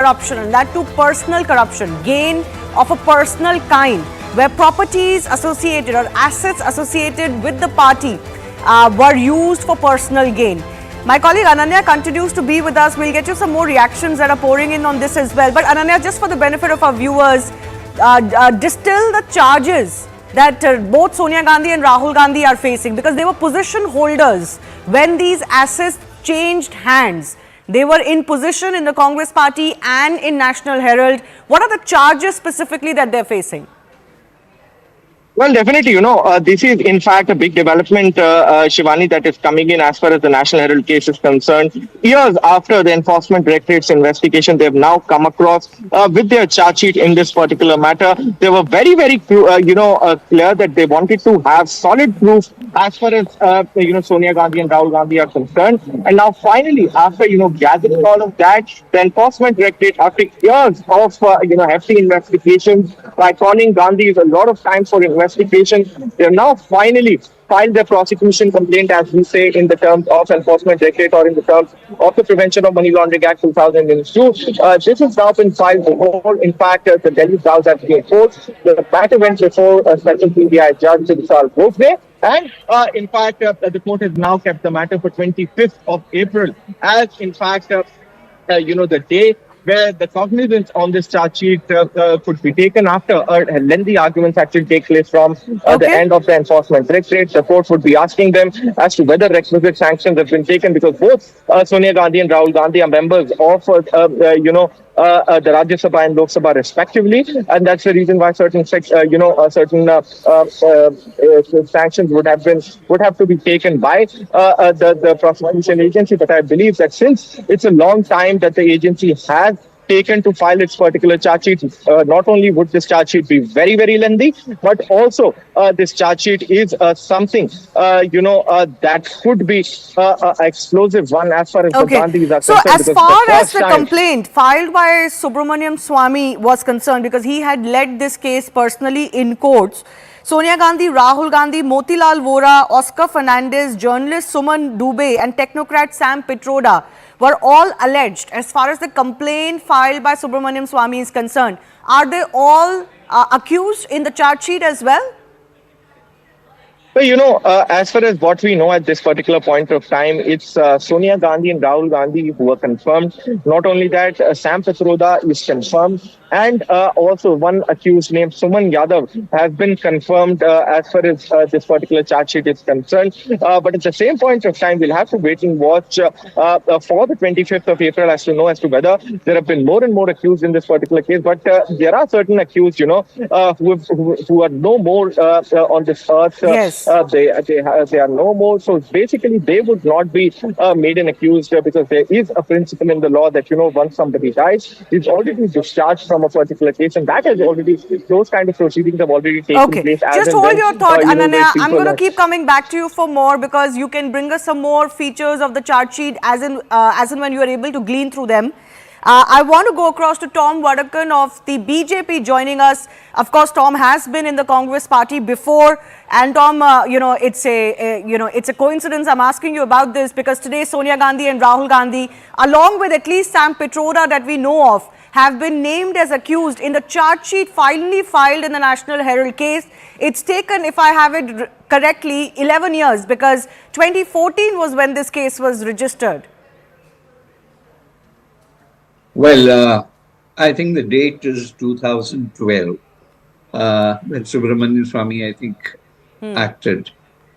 corruption, and that too personal corruption, gain of a personal kind, where properties associated or assets associated with the party were used for personal gain. My colleague Ananya continues to be with us. We'll get you some more reactions that are pouring in on this as well. But Ananya, just for the benefit of our viewers, distill the charges that both Sonia Gandhi and Rahul Gandhi are facing, because they were position holders when these assets changed hands. They were in position in the Congress party and in National Herald. What are the charges specifically that they're facing? Well, definitely, this is in fact a big development, Shivani, that is coming in as far as the National Herald case is concerned. Years after the Enforcement Directorate's investigation, they have now come across with their charge sheet in this particular matter. They were very, very, clear that they wanted to have solid proof as far as, Sonia Gandhi and Rahul Gandhi are concerned. And now finally, after, gathering all of that, the Enforcement Directorate, after years of, hefty investigations by conning Gandhi a lot of time for investigation, they have now finally filed their prosecution complaint, as we say, in the terms of Enforcement Directorate or in the terms of the Prevention of Money Laundering Act 2002. This has now been filed before, in fact, the Delhi House has been forced. The matter went before Special CBI Judge Vishal Bhogde. And in fact, the court has now kept the matter for 25th of April as, in fact, the day where the cognizance on this charge sheet could be taken after lengthy arguments actually take place from the end of the Enforcement Directorate. The court would be asking them as to whether requisite sanctions have been taken, because both Sonia Gandhi and Rahul Gandhi are members of, the Rajya Sabha and Lok Sabha respectively, and that's the reason why certain sanctions would have to be taken by the prosecution agency. But I believe that since it's a long time that the agency has taken to file its particular charge sheet, not only would this charge sheet be very, very lengthy, but also this charge sheet is something, that could be an explosive one as far as the Gandhis are concerned. So as far as the complaint filed by Subramaniam Swamy was concerned, because he had led this case personally in courts, Sonia Gandhi, Rahul Gandhi, Motilal Vora, Oscar Fernandez, journalist Suman Dubey and technocrat Sam Pitroda were all alleged. As far as the complaint filed by Subramaniam Swamy is concerned, are they all accused in the charge sheet as well? Well, as far as what we know at this particular point of time, it's Sonia Gandhi and Rahul Gandhi who are confirmed. Not only that, Sam Pitroda is confirmed, and also one accused named Suman Yadav has been confirmed as far as this particular charge sheet is concerned. But at the same point of time, we'll have to wait and watch for the 25th of April as to whether there have been more and more accused in this particular case. But there are certain accused, who are no more on this earth. Yes. They are no more. So basically, they would not be made an accused because there is a principle in the law that, once somebody dies, he's already discharged from a particular case, and that has already, those kind of proceedings have already taken place. Just hold your thought, Ananya. I'm going to keep coming back to you for more, because you can bring us some more features of the charge sheet as in when you are able to glean through them. I want to go across to Tom Wadakan of the BJP joining us. Of course, Tom has been in the Congress party before, and Tom, it's a coincidence I'm asking you about this, because today Sonia Gandhi and Rahul Gandhi, along with at least Sam Pitroda that we know of, have been named as accused in the charge sheet finally filed in the National Herald case. It's taken, if I have it correctly, 11 years, because 2014 was when this case was registered. Well, I think the date is 2012, when Subramanian Swamy, I think, acted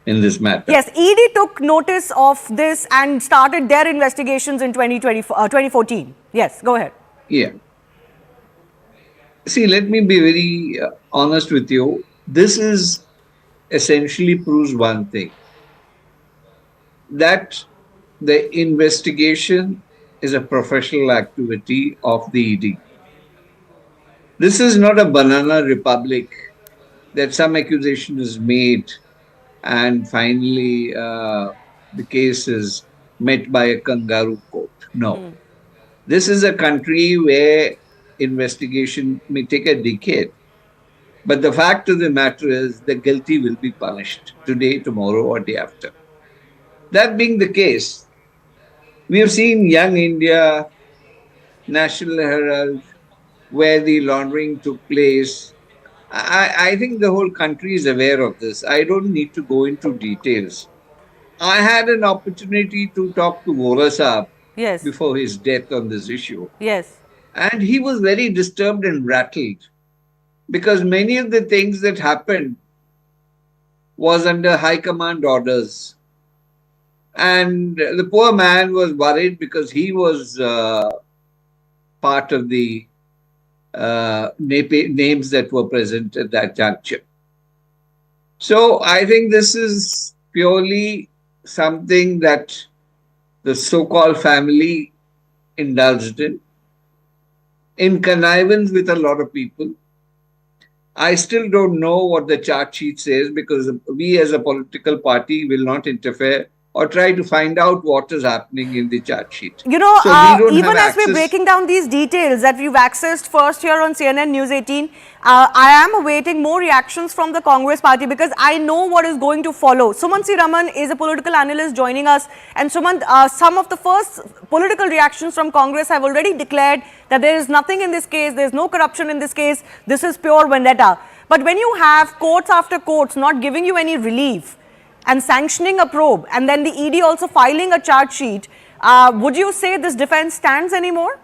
in this matter. Yes, ED took notice of this and started their investigations in 2014. Yes, go ahead. Yeah. See, let me be very honest with you. This is essentially proves one thing, that the investigation is a professional activity of the ED. This is not a banana republic that some accusation is made and finally the case is met by a kangaroo court. No. This is a country where investigation may take a decade. But the fact of the matter is the guilty will be punished today, tomorrow, or day after. That being the case, we have seen young India National Herald, where the laundering took place. I think the whole country is aware of this. I don't need to go into details. I had an opportunity to talk to Vola Saab Yes. before his death on this issue. Yes. And he was very disturbed and rattled because many of the things that happened was under high command orders. And the poor man was worried because he was part of the names that were present at that juncture. So I think this is purely something that the so-called family indulged in connivance with a lot of people. I still don't know what the charge sheet says because we as a political party will not interfere or try to find out what is happening in the charge sheet. You know, So we don't even have as we're access. breaking down these details that we've accessed first here on CNN News 18, I am awaiting more reactions from the Congress party because I know what is going to follow. Suman C. Raman is a political analyst joining us, and Suman, some of the first political reactions from Congress have already declared that there is nothing in this case, there is no corruption in this case, this is pure vendetta. But when you have courts after courts not giving you any relief, and sanctioning a probe, and then the ED also filing a charge sheet, would you say this defense stands anymore?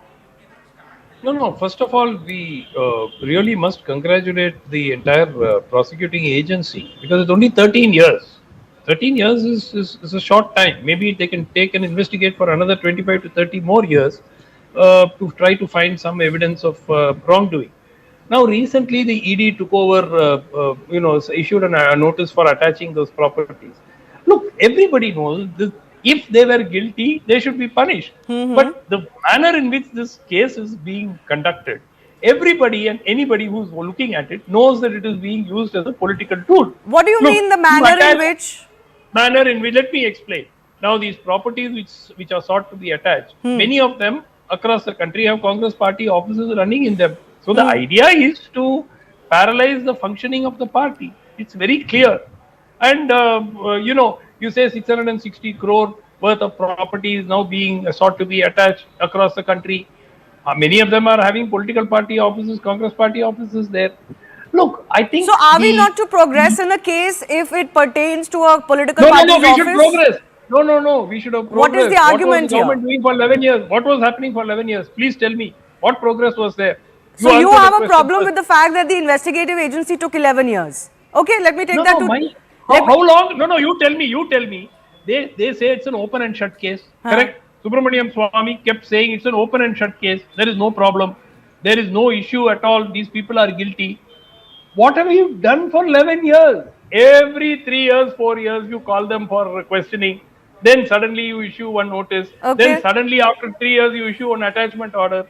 No. First of all, we really must congratulate the entire prosecuting agency because it's only 13 years. 13 years is a short time. Maybe they can take and investigate for another 25 to 30 more years to try to find some evidence of wrongdoing. Now, recently, the ED took over, issued a notice for attaching those properties. Look, everybody knows this, if they were guilty, they should be punished. But the manner in which this case is being conducted, everybody and anybody who's looking at it knows that it is being used as a political tool. What do you mean the manner in which? Let me explain. Now, these properties which are sought to be attached, many of them across the country have Congress party offices running in them. So the idea is to paralyze the functioning of the party. It's very clear. And, you say 660 crore worth of property is now being sought to be attached across the country. Many of them are having political party offices, Congress party offices there. Look, I think... So are we not to progress in a case if it pertains to a political party's office? We should progress. No, we should have progress. What is the argument here? What was the government doing for 11 years? What was happening for 11 years? Please tell me. What progress was there? So you have a problem with the fact that the investigative agency took 11 years. Okay, let me take that to... How long? No, you tell me. They say it's an open and shut case. Correct? Subramaniam Swamy kept saying it's an open and shut case. There is no problem. There is no issue at all. These people are guilty. What have you done for 11 years? Every 3 years, 4 years, you call them for questioning. Then suddenly you issue one notice. Okay. Then suddenly after 3 years, you issue an attachment order.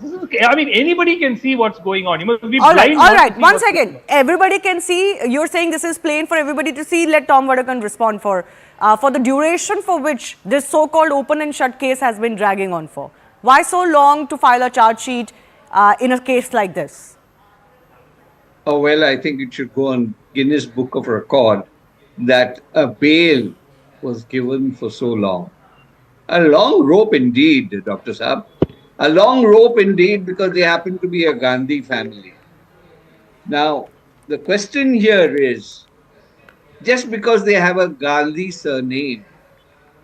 Anybody can see what's going on. You must be blind. All right. One second. Everybody can see. You're saying this is plain for everybody to see. Let Tom Wadakan respond for the duration for which this so-called open and shut case has been dragging on for. Why so long to file a charge sheet in a case like this? Oh, well, I think it should go on Guinness Book of Record that a bail was given for so long. A long rope indeed, Dr. Saab. A long rope indeed, because they happen to be a Gandhi family. Now, the question here is, just because they have a Gandhi surname,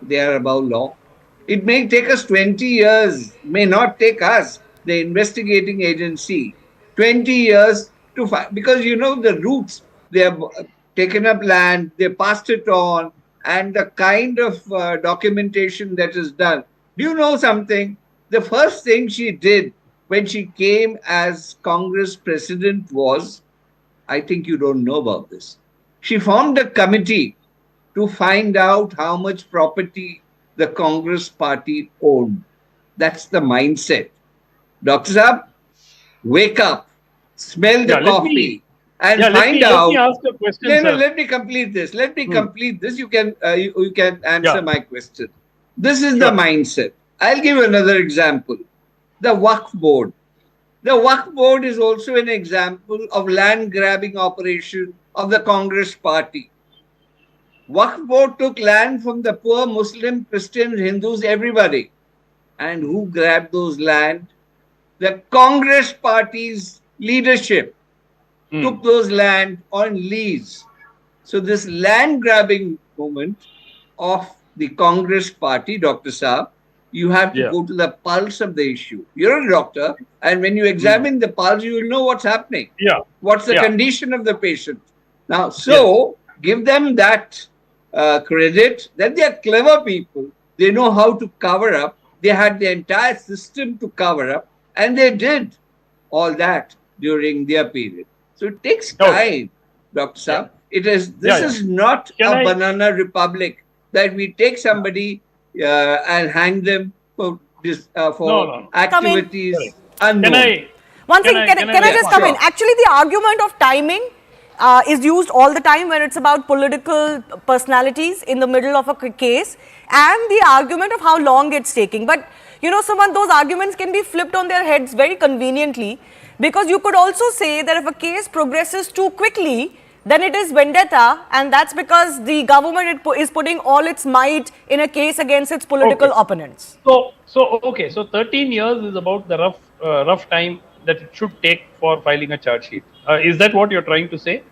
they are above law. It may take us 20 years, may not take us, the investigating agency, 20 years to find, because you know the roots, they have taken up land, they passed it on, and the kind of documentation that is done. Do you know something? The first thing she did when she came as Congress president was, I think you don't know about this, she formed a committee to find out how much property the Congress party owned. That's the mindset. Dr. Saab, wake up, smell the coffee, and find out. Let me ask a question, no, let me complete this. Let me complete this. You can answer my question. This is the mindset. I'll give you another example. The Waqf Board. The Waqf Board is also an example of land grabbing operation of the Congress party. Waqf Board took land from the poor Muslim, Christians, Hindus, everybody, And who grabbed those land? The Congress party's leadership took those land on lease. So this land grabbing movement of the Congress party, Dr. Saab, you have to go to the pulse of the issue. You're a doctor, and when you examine the pulse, you will know what's happening. What's the condition of the patient? Now, so give them that credit that they are clever people. They know how to cover up. They had the entire system to cover up, and they did all that during their period. So it takes time, Dr. Saab. This is not a banana republic that we take somebody and hang them for activities unknown. One thing, can I just come in? Actually, the argument of timing is used all the time when it's about political personalities in the middle of a case, and the argument of how long it's taking. But, you know, Sumant, those arguments can be flipped on their heads very conveniently, because you could also say that if a case progresses too quickly, then it is vendetta, and that's because the government is putting all its might in a case against its political opponents. So 13 years is about the rough time that it should take for filing a charge sheet. Is that what you're trying to say?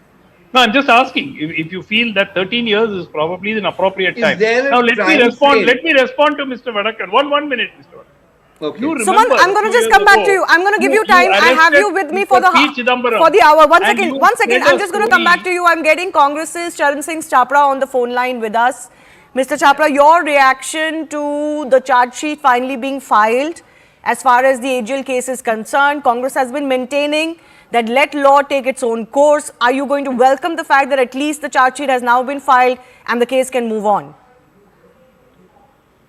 No, I'm just asking if you feel that 13 years is probably an appropriate time. Now let me respond to Mr. Vadakan. One minute, Mr. Vadakan. Okay. Sumant, I'm going to just come back to you. I'm going to give you time. I have you with me for the hour. One second. I'm just going to come back to you. I'm getting Congress's Charan Singh Chapra on the phone line with us. Mr. Chapra, your reaction to the charge sheet finally being filed as far as the AGL case is concerned. Congress has been maintaining that let law take its own course. Are you going to welcome the fact that at least the charge sheet has now been filed and the case can move on?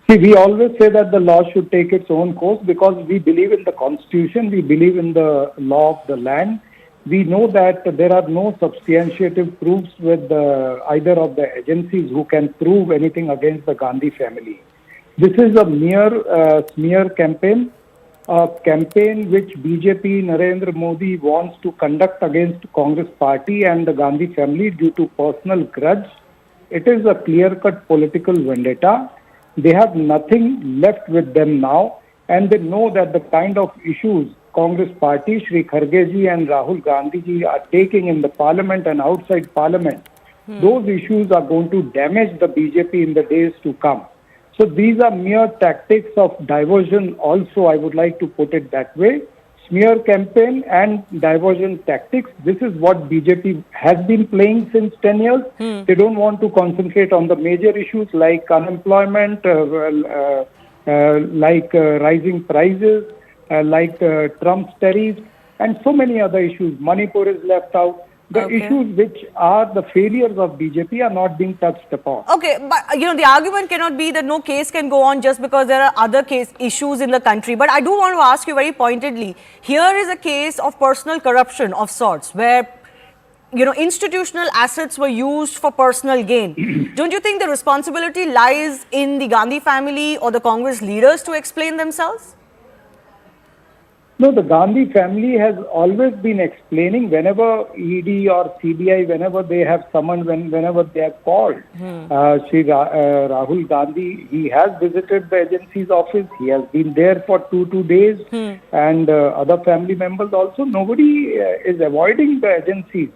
See, we always say that the law should take its own course because we believe in the constitution, we believe in the law of the land. We know that there are no substantiative proofs with either of the agencies who can prove anything against the Gandhi family. This is a mere smear campaign, a campaign which BJP Narendra Modi wants to conduct against Congress party and the Gandhi family due to personal grudge. It is a clear-cut political vendetta. They have nothing left with them now, and they know that the kind of issues Congress party, Shri Kharge ji and Rahul Gandhi ji are taking in the parliament and outside parliament, those issues are going to damage the BJP in the days to come. So these are mere tactics of diversion also, I would like to put it that way. Smear campaign and diversion tactics. This is what BJP has been playing since 10 years. They don't want to concentrate on the major issues like unemployment, like rising prices, like Trump's tariffs, and so many other issues. Manipur is left out. The issues which are the failures of BJP are not being touched upon. Okay, but you know, the argument cannot be that no case can go on just because there are other issues in the country. But I do want to ask you very pointedly, here is a case of personal corruption of sorts where, you know, institutional assets were used for personal gain. Don't you think the responsibility lies in the Gandhi family or the Congress leaders to explain themselves? No, the Gandhi family has always been explaining whenever ED or CBI, whenever they have summoned, whenever they have called. Shri Rahul Gandhi, he has visited the agency's office. He has been there for two days, and other family members also. Nobody is avoiding the agencies.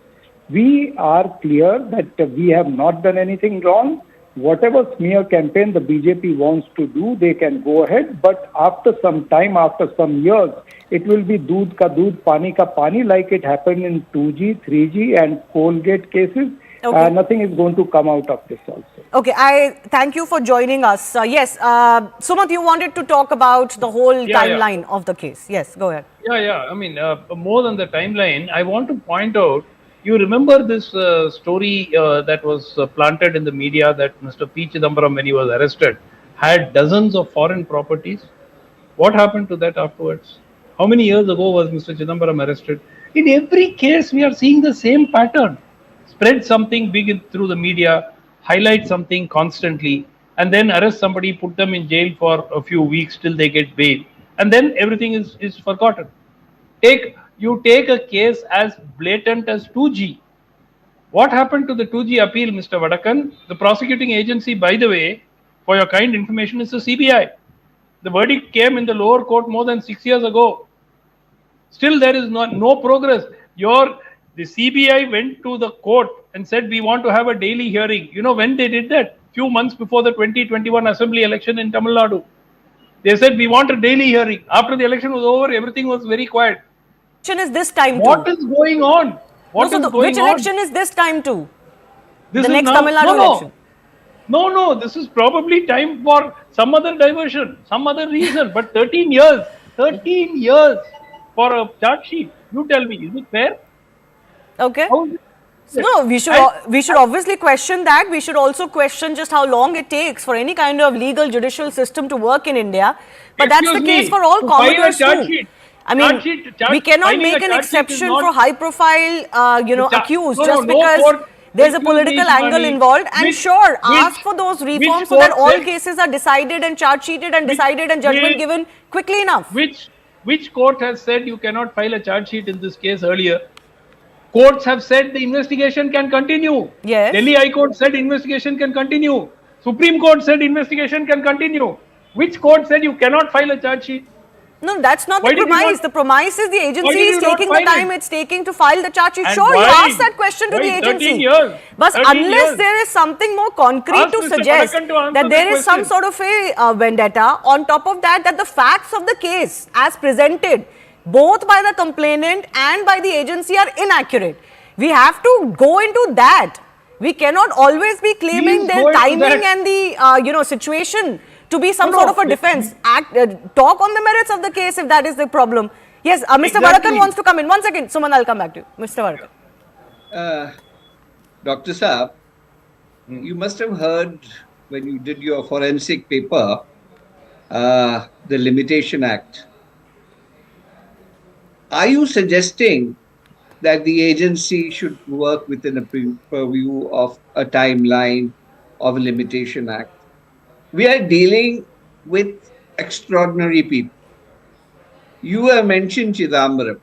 We are clear that we have not done anything wrong. Whatever smear campaign the BJP wants to do, they can go ahead. But after some time, after some years, it will be doodh ka doodh, pani ka pani, like it happened in 2G, 3G and Colgate cases. Nothing is going to come out of this also. Okay, I thank you for joining us. Yes, Sumant, you wanted to talk about the whole timeline of the case. Yes, go ahead. I mean, more than the timeline, I want to point out, you remember this story that was planted in the media that Mr. P. Chidambaram, when he was arrested, had dozens of foreign properties. What happened to that afterwards? How many years ago was Mr. Chidambaram arrested? In every case, we are seeing the same pattern. Spread something big through the media, highlight something constantly, and then arrest somebody, put them in jail for a few weeks till they get bail. And then everything is forgotten. You take a case as blatant as 2G. What happened to the 2G appeal, Mr. Vadakan? The prosecuting agency, by the way, for your kind information, is the CBI. The verdict came in the lower court more than 6 years ago. Still, there is no progress. The CBI went to the court and said, we want to have a daily hearing. You know when they did that? Few months before the 2021 assembly election in Tamil Nadu. They said, we want a daily hearing. After the election was over, everything was very quiet. Is this time What too? is going on? Which election is this time too? This The is next now, Tamil Nadu election. No, this is probably time for some other diversion, some other reason. But 13 years for a charge sheet. You tell me, is it fair? Okay. How is it? No, we should obviously question that. We should also question just how long it takes for any kind of legal judicial system to work in India. But that's the case for all commoners too. I mean, we cannot make an exception for high-profile, accused just because there's a political angle involved. And sure, ask for those reforms so that all cases are decided and charge-sheeted and decided and judgment given quickly enough. Which court has said you cannot file a charge sheet in this case earlier? Courts have said the investigation can continue. Yes. Delhi High Court said investigation can continue. Supreme Court said investigation can continue. Which court said you cannot file a charge sheet? No, that's not the premise. The premise is the agency is taking the time it's taking to file the charge sheet. Sure, you ask that question to the agency. 13 years. But unless there is something more concrete to suggest that there is some sort of a vendetta, on top of that the facts of the case as presented both by the complainant and by the agency are inaccurate. We have to go into that. We cannot always be claiming the timing and the situation to be some sort of a defense. Talk on the merits of the case if that is the problem. Yes, Mr. Varakan wants to come in. 1 second, Suman, I'll come back to you. Mr. Varakan. Dr. Saab, you must have heard when you did your forensic paper, the Limitation Act. Are you suggesting that the agency should work within a purview of a timeline of a Limitation Act? We are dealing with extraordinary people. You have mentioned Chidambaram.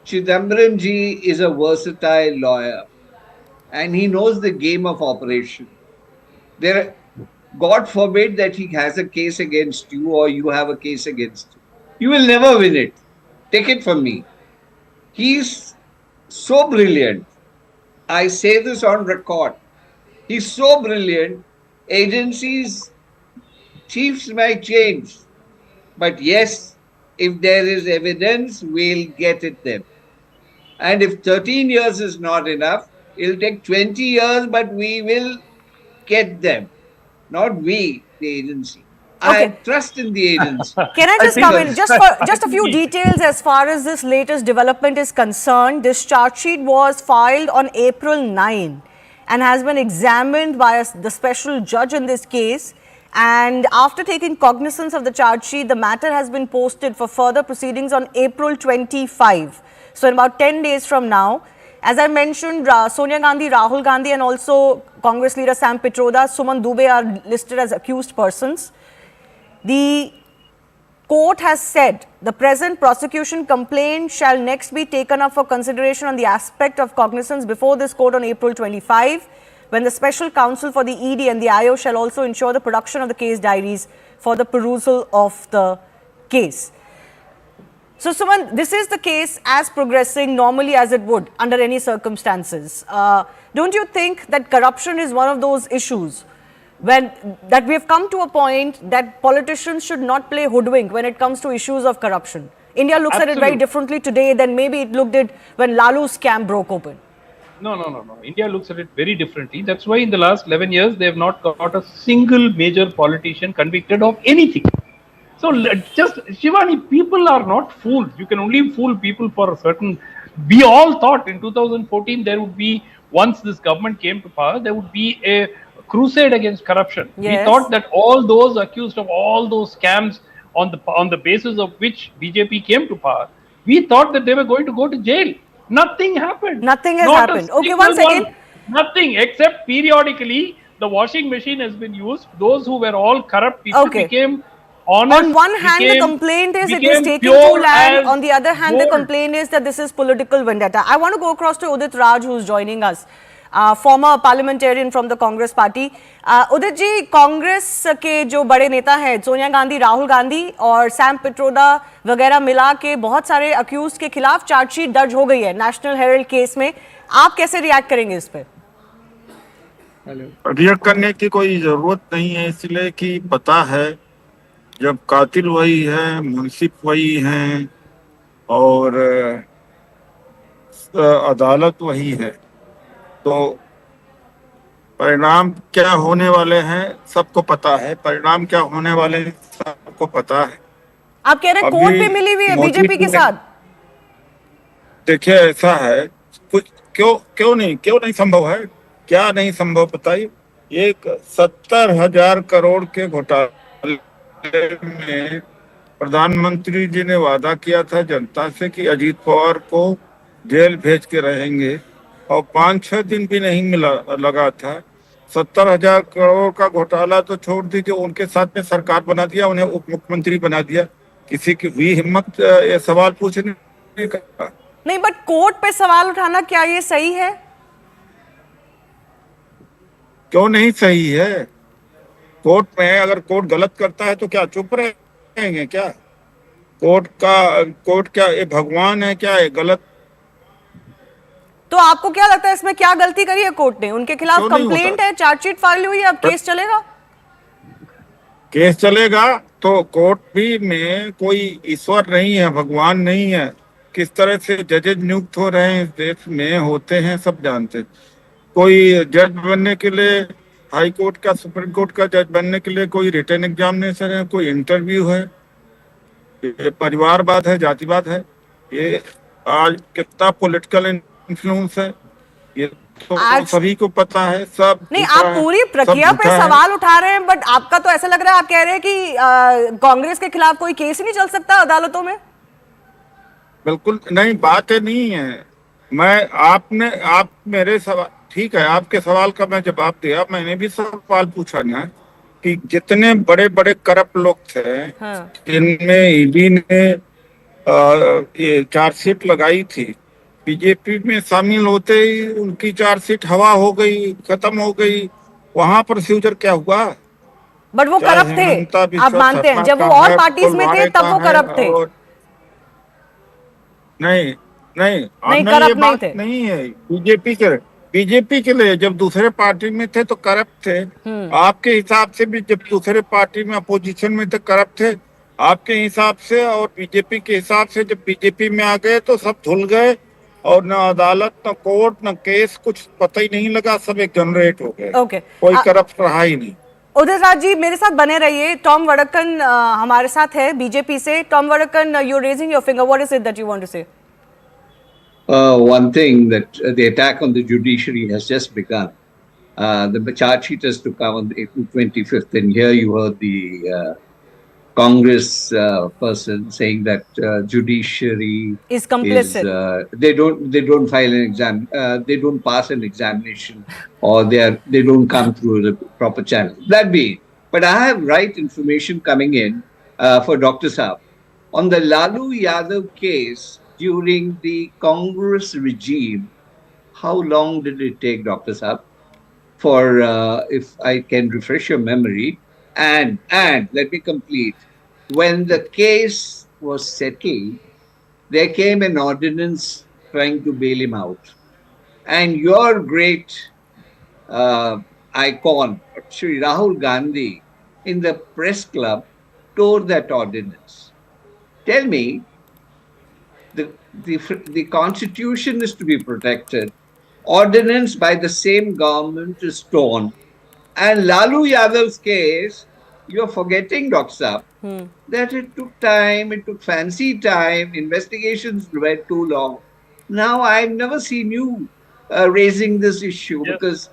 Chidambaram ji is a versatile lawyer and he knows the game of operation. God forbid that he has a case against you or you have a case against him. You will never win it. Take it from me. He's so brilliant. I say this on record. He's so brilliant. Agencies, chiefs might change. But yes, if there is evidence, we'll get it them. And if 13 years is not enough, it'll take 20 years, but we will get them. Not we, the agency. Okay. I trust in the agency. Can I just come in? Just a few details as far as this latest development is concerned. This charge sheet was filed on April 9 and has been examined by the special judge in this case. And after taking cognizance of the charge sheet, the matter has been posted for further proceedings on April 25. So in about 10 days from now. As I mentioned, Sonia Gandhi, Rahul Gandhi and also Congress leader Sam Pitroda, Suman Dubey are listed as accused persons. The court has said the present prosecution complaint shall next be taken up for consideration on the aspect of cognizance before this court on April 25, when the special counsel for the ED and the IO shall also ensure the production of the case diaries for the perusal of the case. So, Suman, this is the case as progressing normally as it would under any circumstances. Don't you think that corruption is one of those issues that we have come to a point that politicians should not play hoodwink when it comes to issues of corruption? India looks at it very differently today than maybe it looked at when Lalu's scam broke open. No. India looks at it very differently. That's why in the last 11 years, they have not got a single major politician convicted of anything. So just, Shivani, people are not fools. You can only fool people for a certain... We all thought in 2014 there would be, once this government came to power, there would be a crusade against corruption. Yes. We thought that all those accused of all those scams on the basis of which BJP came to power, we thought that they were going to go to jail. Nothing happened. Nothing has happened. Okay, one second. Nothing, except periodically the washing machine has been used. Those who were all corrupt people became honest. On one hand, the complaint is it is taking too land. On the other hand, the complaint is that this is political vendetta. I want to go across to Udit Raj, who is joining us. former parliamentarian from the Congress party. Udit ji, Congress के जो बड़े नेता हैं सोनिया गांधी, राहुल गांधी और Sam Pitroda वगैरह मिला के बहुत सारे अक्यूज के खिलाफ चार्जशीट दर्ज हो गई है नेशनल हेराल्ड केस में. आप कैसे रिएक्ट करेंगे इस पे? रिएक्ट करने की कोई जरूरत नहीं है, इसलिए कि पता है जब कातिल वही है, मुंसिफ वही हैं और अदालत वही है, तो परिणाम क्या होने वाले हैं सबको पता है. परिणाम क्या होने वाले हैं सबको पता है. आप कह रहे हैं कोर्ट पे मिली हुई है बीजेपी के साथ? देखिए ऐसा है, कुछ क्यों नहीं संभव है? क्या नहीं संभव बताइए. एक 70,000 करोड़ के घोटाले में प्रधानमंत्री जी ने वादा किया था जनता से कि अजीत पवार को जेल भेज के रहेंगे और 5-6 दिन भी नहीं लगा था. 70,000 करोड़ का घोटाला तो छोड़ दीजिए, उनके साथ में सरकार बना दिया, उन्हें उप मुख्यमंत्री बना दिया. किसी की हुई हिम्मत ये सवाल पूछने का? नहीं, बट कोर्ट पे सवाल उठाना क्या ये सही है? क्यों नहीं सही है? कोर्ट में अगर कोर्ट गलत करता है तो क्या चुप रहेंगे क्या? कोर्ट क्या ये भगवान है क्या? ये गलत. तो आपको क्या लगता है इसमें क्या गलती करी है कोर्ट ने? उनके खिलाफ कंप्लेंट है, चार्जशीट फाइल हुई है, अब केस चलेगा? केस चलेगा तो कोर्ट भी में कोई ईश्वर नहीं है, भगवान नहीं है. किस तरह से जजेज नियुक्त हो रहे हैं इस देश में होते हैं सब जानते. कोई जज बनने के लिए, हाई कोर्ट का, सुप्रीम कोर्ट का जज बनने के लिए कोई रिटन एग्जामिनेशन है, कोई इंटरव्यू है. ये परिवारवाद है, जातिवाद है. ये आज कितना पॉलिटिकल इन्फ्लुएंस है ये तो सभी को पता है. सब नहीं, आप पूरी प्रक्रिया पे सवाल उठा रहे हैं, बट आपका तो ऐसा लग रहा है आप कह रहे हैं कि कांग्रेस के खिलाफ कोई केस ही नहीं चल सकता अदालतों में. बिल्कुल नहीं, बात नहीं है. आप मेरे सवाल, ठीक है, आपके सवाल का मैं जवाब दिया. मैंने भी सवाल पूछा ना कि जितने बड़े बड़े करप्ट लोग थे, हाँ, जिनमें ईडी ने ये चार्जशीट लगाई थी, बीजेपी में शामिल होते ही उनकी चार्जशीट हवा हो गई, खत्म हो गई. वहां प्रोसीजर क्या हुआ? बट वो करप्ट थे, आप मानते हैं? जब वो और पार्टीज में थे तब वो करप्ट थे? नहीं, करप्ट ये बात नहीं है. बीजेपी के लिए जब दूसरे पार्टी में थे तो करप्ट थे. आपके हिसाब से भी जब दूसरे पार्टी में अपोजिशन में थे करप्ट थे. आपके हिसाब से और बीजेपी के हिसाब से जब बीजेपी में आ गए तो सब धुल गए और न अदालत, न कोर्ट, न केस, कुछ पता ही नहीं लगा. सब एक जनरेट हो गए. कोई करप्ट रहा ही नहीं. उदय राज जी मेरे साथ बने रहिए. टॉम वडक्कन हमारे साथ है बीजेपी से. Tom Vadakkan, you raising your finger. What is it that you want to say? One thing, that the attack on the judiciary has just begun. The charge sheet is to come on April 25th, and here you heard the Congress person saying that judiciary is complicit. They don't file an exam. They don't pass an examination, or they don't come through the proper channel. That be it. But I have right information coming in for Dr. Saab on the Lalu Yadav case. During the Congress regime, how long did it take, Dr. Saab, for, if I can refresh your memory, and let me complete. When the case was settled, there came an ordinance trying to bail him out. And your great icon, Shri Rahul Gandhi, in the press club, tore that ordinance. Tell me, the constitution is to be protected. Ordinance by the same government is torn. And Lalu Yadav's case, you're forgetting, Dr. Saab, that it took time, it took fancy time, investigations were too long. Now, I've never seen you raising this issue, because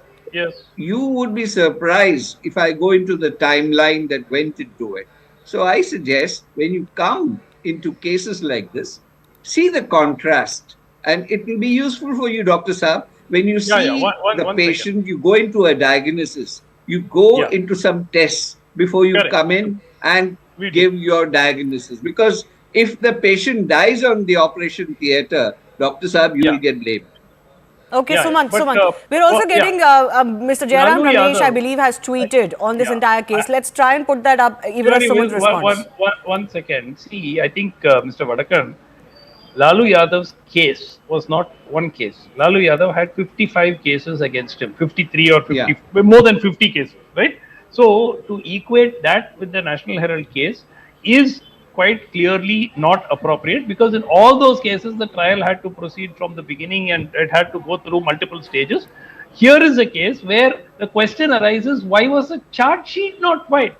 you would be surprised if I go into the timeline that went into it. So I suggest when you come into cases like this, see the contrast, and it will be useful for you, Dr. Saab. When you see the patient, you go into a diagnosis, you go into some tests before you come in and give your diagnosis. Because if the patient dies on the operation theatre, Dr. Saab, you will get blamed. Okay, Yeah, Sumant, but, we're also getting Mr. Jairam Lalu Ramesh, I Yadav. believe, has tweeted on this Yeah. entire case. Let's try and put that up even as Surely, Sumant responds. one second. See, I think Mr. Vadakan, Lalu Yadav's case was not one case. Lalu Yadav had 55 cases against him, 53 or 50, Yeah. more than 50 cases, right? So, to equate that with the National Herald case is quite clearly not appropriate, because in all those cases, the trial had to proceed from the beginning and it had to go through multiple stages. Here is a case where the question arises, why was the charge sheet not filed?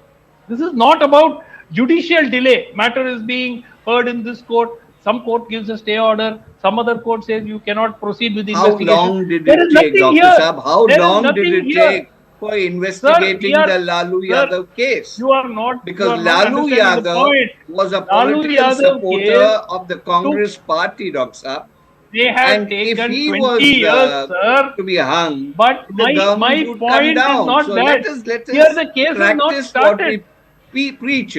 This is not about judicial delay. Matter is being heard in this court. Some court gives a stay order. Some other court says you cannot proceed with the How investigation. long did There it is take, nothing Dr. here. Saab? How There is long did nothing it here. take for investigating the Lalu Yadav case? You are not, Because you are not Lalu understanding the Yadav point. was a Lalu political Yadav supporter case of the Congress party, Dr. Saab. They have And if taken he 20 was years, sir. to be hung, But the my government would come point is down. not So that. let us Here the case is not practice started. what we preach,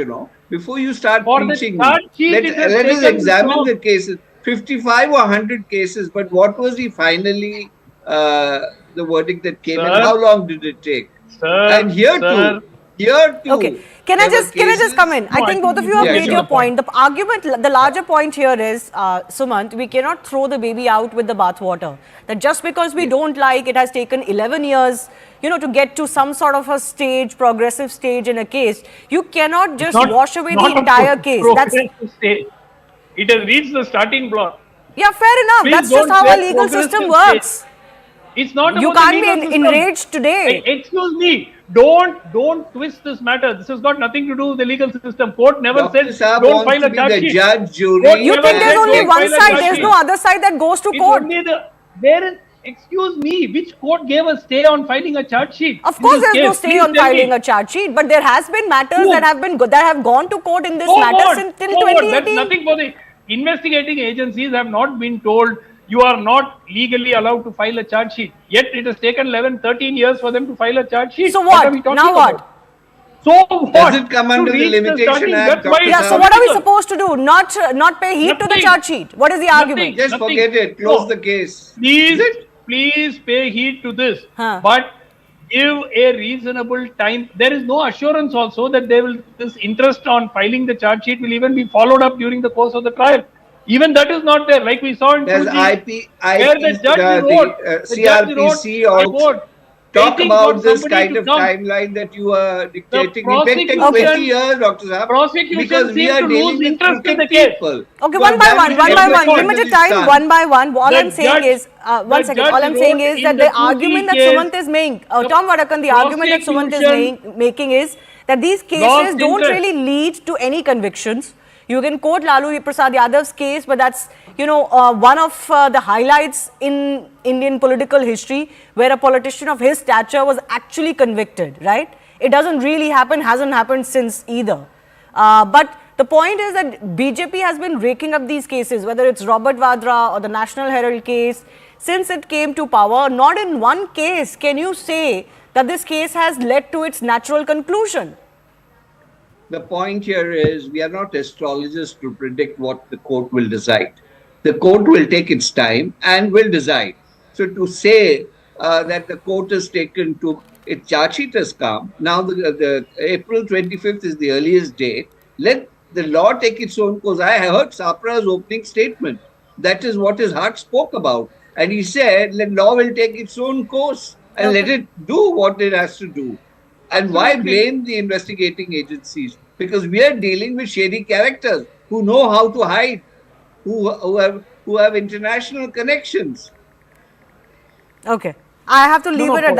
Before you start For the preaching, charge sheet, it has let us taken examine long. the cases. 55 or 100 cases, but what was he finally, the verdict that came in? Sir. How long did it take? Sir, And here sir. too. Okay, can I there were just come in? No, I I think both of think you have yeah, made sure. your point. The argument, the larger point here is, Sumant, we cannot throw the baby out with the bathwater. That just because we don't like, it has taken 11 years, to get to some sort of a stage, progressive stage in a case. You cannot just wash away the Not a entire case. That's progressive stage. It has reached the starting block. yeah, fair enough. Please That's just don't how our say legal progressive system stage. works. It's not You about can't the be legal system. enraged today. Excuse me. Don't twist this matter. This has got nothing to do with the legal system. Court never Dr. said Saab don't wants file to a be charge the sheet. judge, jury. Court You never think there's said only don't one file a side, charge there's sheet. no other side that goes to It's court. only there is, excuse me, which court gave a stay on filing a charge sheet? Of in course, this there's no case? stay Please on tell me. filing a charge sheet, but there has been matters Who? that have gone to court in this So matter what? since till So what? 2018. That's nothing for the investigating agencies have not been told you are not legally allowed to file a charge sheet. Yet it has taken 11, 13 years for them to file a charge sheet. So Are what? we talking Now what? about? So what? Does it come under To the reach Limitation starting- Act, That's why Dr. Yeah. it's So what are we political. supposed to do? Not pay heed to the Nothing. charge sheet. What is the argument? Just Nothing. forget it. Close No. the case. Please pay heed to this. Huh. But give a reasonable time. There is no assurance also that this interest on filing the charge sheet will even be followed up during the course of the trial. Even that is not there, like we saw in There's 2G, where the judge wrote, CRPC I also quote, talk waiting about for this somebody kind to of come. timeline that you are dictating. It may take prosecution- 20 years, Dr. Saab, prosecution because we seems are to dealing lose with interest in crooked the case. people. Okay, who one have by done one, everything under limited the time, sun. one by one. All The I'm saying judge- is, one the second, judge all I'm saying wrote is in that the the 2G argument that case, Sumant is making, the Tom Vadakan, the argument that Sumant is prosecution making is that these cases lost don't interest. really lead to any convictions. You can quote Lalu Prasad Yadav's case, but that's, one of the highlights in Indian political history where a politician of his stature was actually convicted, right? It doesn't really happen, hasn't happened since either. But the point is that BJP has been raking up these cases, whether it's Robert Vadra or the National Herald case, since it came to power. Not in one case can you say that this case has led to its natural conclusion. The point here is we are not astrologers to predict what the court will decide. The court will take its time and will decide. So to say that the court has taken to its charge sheet has come, now the April 25th is the earliest date. Let the law take its own course. I heard Sapra's opening statement. That is what his heart spoke about. And he said, the law will take its own course and let it do what it has to do. And why blame the investigating agencies? Because we are dealing with shady characters who know how to hide, who have international connections. Okay. I have to leave it at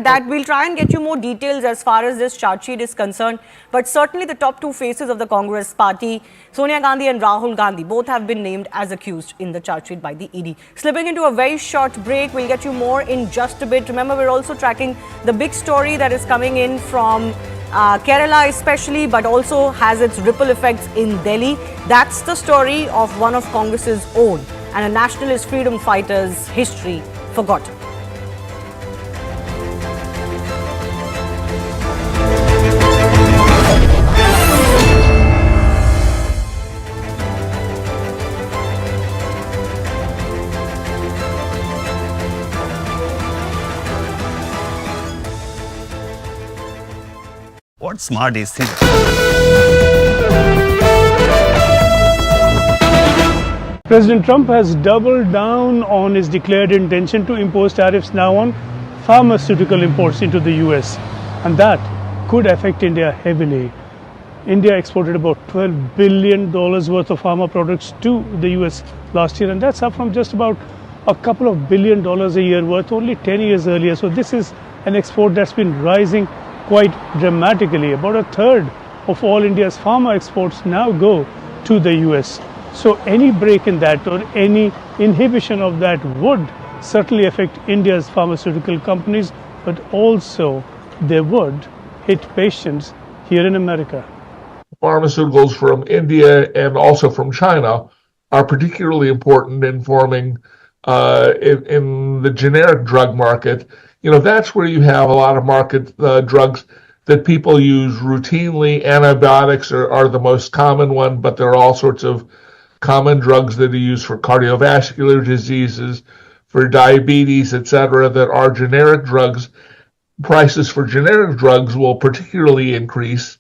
that. We'll try and get you more details as far as this charge sheet is concerned. But certainly the top two faces of the Congress party, Sonia Gandhi and Rahul Gandhi, both have been named as accused in the charge sheet by the ED. Slipping into a very short break, we'll get you more in just a bit. Remember, we're also tracking the big story that is coming in from Kerala especially, but also has its ripple effects in Delhi. That's the story of one of Congress's own and a nationalist freedom fighter's history forgotten. what smart is it? President Trump has doubled down on his declared intention to impose tariffs now on pharmaceutical imports into the US, and that could affect India heavily. India exported about $12 billion worth of pharma products to the US last year, and that's up from just about a couple of $1 billion a year worth only 10 years earlier. So this is an export that's been rising quite dramatically. About a third of all India's pharma exports now go to the US. So any break in that or any inhibition of that would certainly affect India's pharmaceutical companies, but also they would hit patients here in America. Pharmaceuticals from India and also from China are particularly important in forming in the generic drug market. That's where you have a lot of market drugs that people use routinely. Antibiotics are the most common one, but there are all sorts of common drugs that are used for cardiovascular diseases, for diabetes, etc., that are generic drugs. Prices for generic drugs will particularly increase,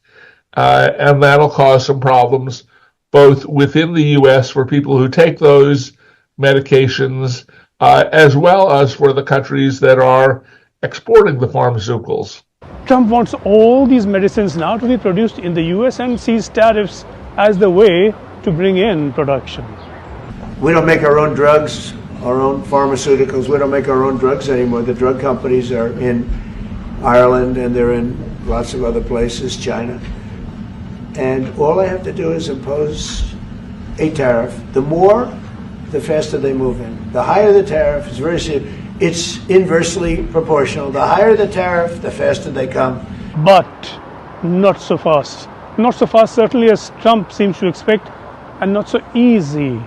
and that'll cause some problems both within the U.S. for people who take those medications, as well as for the countries that are exporting the pharmaceuticals. Trump wants all these medicines now to be produced in the US and sees tariffs as the way to bring in production. We don't make our own drugs, our own pharmaceuticals. We don't make our own drugs anymore. The drug companies are in Ireland and they're in lots of other places, China. And all I have to do is impose a tariff. The more, the faster they move in. The higher the tariff, it's inversely proportional. The higher the tariff, the faster they come. But not so fast. Not so fast, certainly, as Trump seems to expect, and not so easy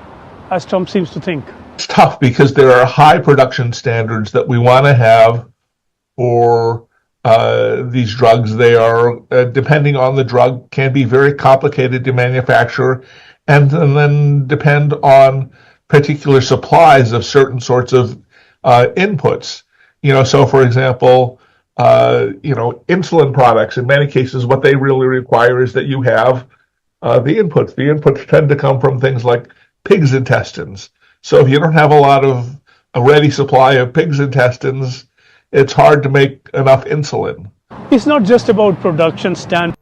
as Trump seems to think. It's tough because there are high production standards that we want to have for these drugs. They are, depending on the drug, can be very complicated to manufacture, and then depend on particular supplies of certain sorts of inputs. So for example, insulin products, in many cases, what they really require is that you have the inputs. The inputs tend to come from things like pig's intestines. So if you don't have a ready supply of pig's intestines, it's hard to make enough insulin. It's not just about production standards.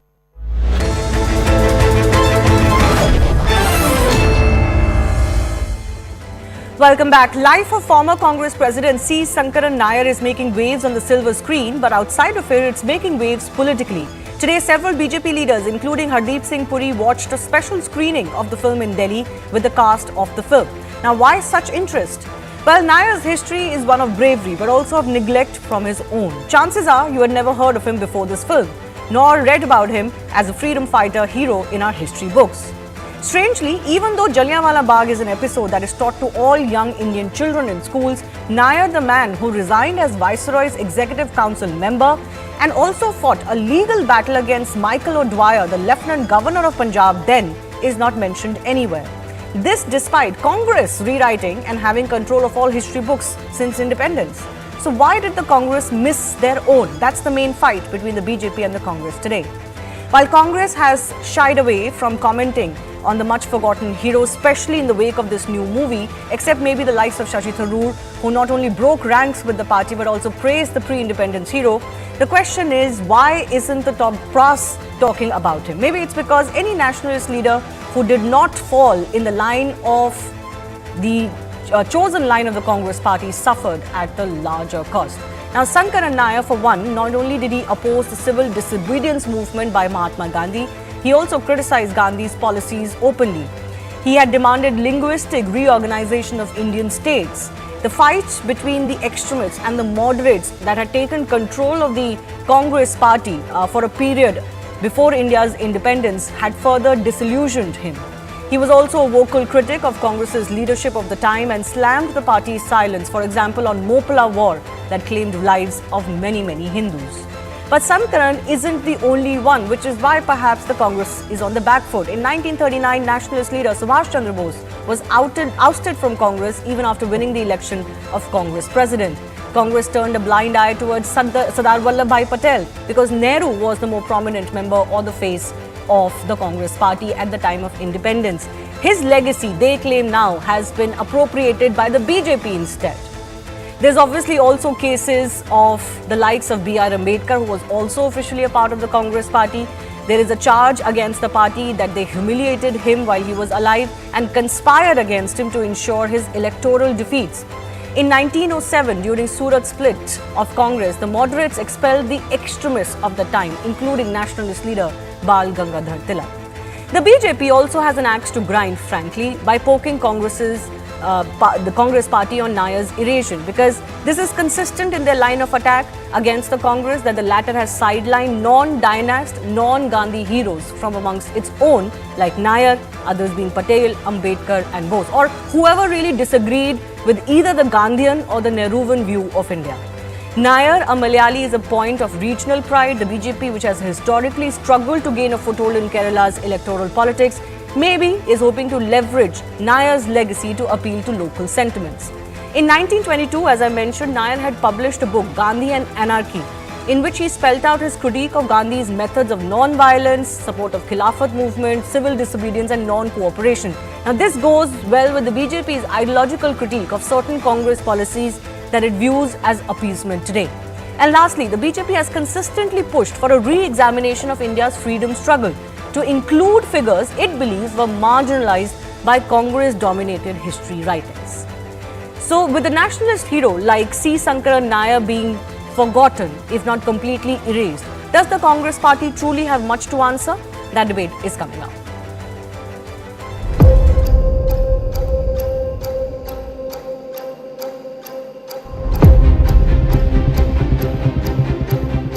Welcome back. Life of former Congress President C. Sankaran Nair is making waves on the silver screen, but outside of it, it's making waves politically. Today, several BJP leaders, including Hardeep Singh Puri, watched a special screening of the film in Delhi with the cast of the film. Now, why such interest? Well, Nair's history is one of bravery, but also of neglect from his own. Chances are you had never heard of him before this film, nor read about him as a freedom fighter hero in our history books. Strangely, even though Jallianwala Bagh is an episode that is taught to all young Indian children in schools, Nair, the man who resigned as Viceroy's Executive Council member and also fought a legal battle against Michael O'Dwyer, the Lieutenant Governor of Punjab then, is not mentioned anywhere. This despite Congress rewriting and having control of all history books since independence. So why did the Congress miss their own? That's the main fight between the BJP and the Congress today. While Congress has shied away from commenting on the much-forgotten hero, especially in the wake of this new movie, except maybe the likes of Shashi Tharoor, who not only broke ranks with the party but also praised the pre-independence hero, the question is, why isn't the top brass talking about him? Maybe it's because any nationalist leader who did not fall in the line of the chosen line of the Congress party suffered at the larger cost. Now, Sankaran Nair, for one, not only did he oppose the civil disobedience movement by Mahatma Gandhi, he also criticized Gandhi's policies openly. He had demanded linguistic reorganization of Indian states. The fight between the extremists and the moderates that had taken control of the Congress party for a period before India's independence had further disillusioned him. He was also a vocal critic of Congress's leadership of the time and slammed the party's silence, for example, on Mopala War that claimed lives of many Hindus. But Sankaran isn't the only one, which is why perhaps the Congress is on the back foot. In 1939, nationalist leader Subhash Chandra Bose was ousted from Congress even after winning the election of Congress president. Congress turned a blind eye towards Sardar Vallabhbhai Patel because Nehru was the more prominent member or the face of the Congress party at the time of independence. His legacy, they claim now, has been appropriated by the BJP instead. There's obviously also cases of the likes of B.R. Ambedkar, who was also officially a part of the Congress party. There is a charge against the party that they humiliated him while he was alive and conspired against him to ensure his electoral defeats. In 1907, during Surat split of Congress, the moderates expelled the extremists of the time, including nationalist leader Bal Gangadhar Tilak. The BJP also has an axe to grind, frankly, by poking the Congress party on Nayar's erasure, because this is consistent in their line of attack against the Congress that the latter has sidelined non-dynast, non-Gandhi heroes from amongst its own, like Nayar, others being Patel, Ambedkar and Bose, or whoever really disagreed with either the Gandhian or the Nehruvian view of India. Nayar, a Malayali, is a point of regional pride. The BJP, which has historically struggled to gain a foothold in Kerala's electoral politics, maybe is hoping to leverage Nayar's legacy to appeal to local sentiments. In 1922, as I mentioned, Nayar had published a book, Gandhi and Anarchy, in which he spelt out his critique of Gandhi's methods of non-violence, support of Khilafat movement, civil disobedience and non-cooperation. Now this goes well with the BJP's ideological critique of certain Congress policies that it views as appeasement today. And lastly, the BJP has consistently pushed for a re-examination of India's freedom struggle to include figures it believes were marginalized by Congress-dominated history writings. So, with a nationalist hero like C. Sankaran Nayar being forgotten, if not completely erased, does the Congress party truly have much to answer? That debate is coming up.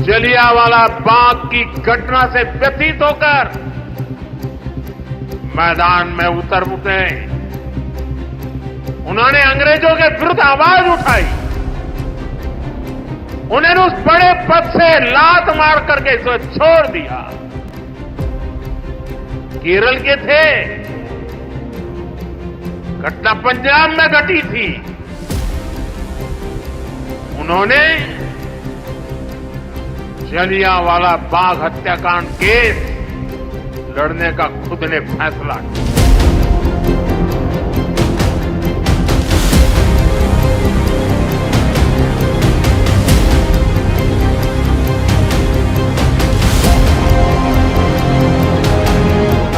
Jallianwala Bagh की घटना से व्यथित होकर मैदान में उतर उठे, उन्होंने अंग्रेजों के विरुद्ध आवाज उठाई, उन्होंने उस बड़े पद से लात मार करके इसे छोड़ दिया। केरल के थे, घटना पंजाब में घटी थी, उन्होंने जलियांवाला बाग हत्याकांड केस लड़ने का खुद ने फैसला किया।